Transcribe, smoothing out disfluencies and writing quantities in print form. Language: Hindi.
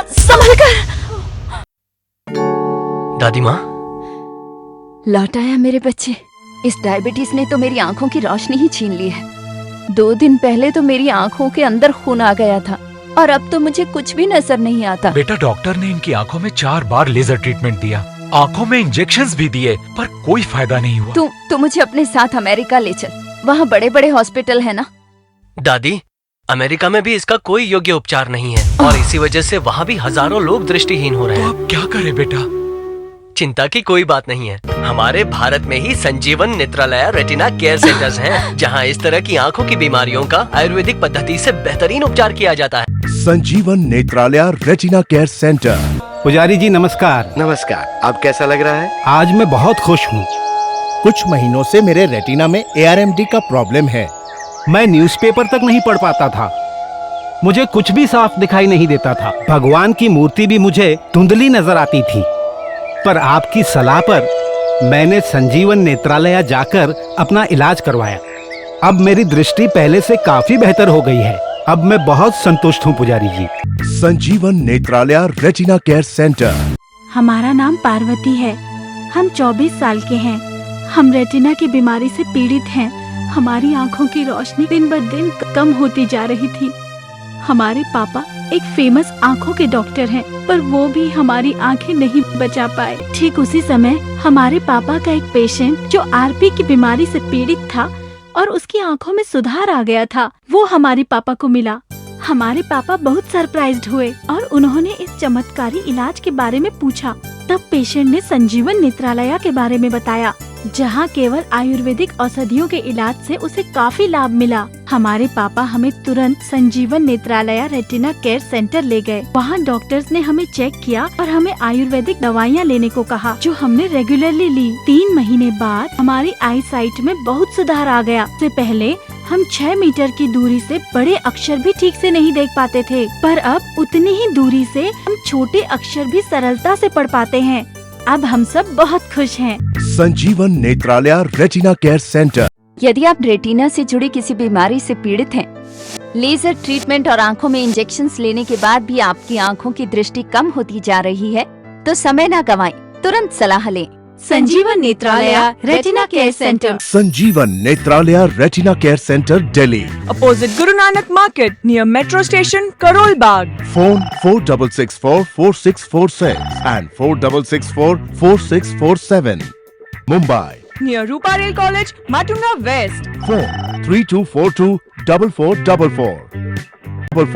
संभल कर। दादी माँ, लौट आया मेरे बच्चे। इस डायबिटीज ने तो मेरी आंखों की रोशनी ही छीन ली है। 2 दिन पहले तो मेरी आंखों के अंदर खून आ गया था और अब तो मुझे कुछ भी नजर नहीं आता। बेटा, डॉक्टर ने इनकी आंखों में 4 बार लेजर ट्रीटमेंट दिया, आंखों में इंजेक्शंस भी दिए, पर कोई फायदा नहीं हुआ। तू मुझे अपने साथ अमेरिका ले चल, वहाँ बड़े बड़े हॉस्पिटल है ना। दादी, अमेरिका में भी इसका कोई योग्य उपचार नहीं है और इसी वजह से वहाँ भी हजारों लोग दृष्टिहीन हो रहे तो हैं। अब क्या करें बेटा? चिंता की कोई बात नहीं है। हमारे भारत में ही संजीवन नेत्रालया रेटिना केयर सेंटर्स हैं, जहां इस तरह की आंखों की बीमारियों का आयुर्वेदिक पद्धति से बेहतरीन उपचार किया जाता है। संजीवन नेत्रालया रेटिना केयर सेंटर। पुजारी जी नमस्कार। नमस्कार। आप कैसा लग रहा है? आज मैं बहुत खुश हूँ। कुछ महीनों से मेरे रेटिना में ARMD का प्रॉब्लम है। मैं न्यूज़पेपर तक नहीं पढ़ पाता था, मुझे कुछ भी साफ दिखाई नहीं देता था। भगवान की मूर्ति भी मुझे धुंधली नजर आती थी। पर आपकी सलाह पर मैंने संजीवन नेत्रालया जाकर अपना इलाज करवाया। अब मेरी दृष्टि पहले से काफी बेहतर हो गई है। अब मैं बहुत संतुष्ट हूँ पुजारी जी। संजीवन नेत्रालया रेटिना केयर सेंटर। हमारा नाम पार्वती है। हम 24 साल के हैं। हम रेटिना की बीमारी से पीड़ित हैं। हमारी आंखों की रोशनी दिन ब दिन कम होती जा रही थी। हमारे पापा एक फेमस आंखों के डॉक्टर हैं, पर वो भी हमारी आंखें नहीं बचा पाए। ठीक उसी समय हमारे पापा का एक पेशेंट जो RP की बीमारी से पीड़ित था और उसकी आंखों में सुधार आ गया था, वो हमारे पापा को मिला। हमारे पापा बहुत सरप्राइज्ड हुए और उन्होंने इस चमत्कारी इलाज के बारे में पूछा। तब पेशेंट ने संजीवन नेत्रालया के बारे में बताया, जहां केवल आयुर्वेदिक औषधियों के इलाज से उसे काफी लाभ मिला। हमारे पापा हमें तुरंत संजीवन नेत्रालया रेटिना केयर सेंटर ले गए। वहां डॉक्टर्स ने हमें चेक किया और हमें आयुर्वेदिक दवाइयां लेने को कहा, जो हमने रेगुलरली ली। 3 महीने बाद हमारी आई साइट में बहुत सुधार आ गया। इससे पहले हम 6 मीटर की दूरी से बड़े अक्षर भी ठीक से नहीं देख पाते थे, पर अब उतनी ही दूरी से हम छोटे अक्षर भी सरलता से पढ़ पाते हैं। अब हम सब बहुत खुश हैं। संजीवन नेत्रालया रेटिना केयर सेंटर। यदि आप रेटिना से जुड़ी किसी बीमारी से पीड़ित हैं, लेजर ट्रीटमेंट और आंखों में इंजेक्शंस लेने के बाद भी आपकी आंखों की दृष्टि कम होती जा रही है, तो समय न गवाएं, तुरंत सलाह लें। Sanjeevan Netralaya retina care centre. Sanjeevan Netralaya retina care centre, Delhi. Opposite Guru Nanak Market, near Metro Station, Karol Bagh. Phone 4664-4646 and 4664-4647. Mumbai. Near Rupa Rail College, Matunga West. Phone 3242-4444.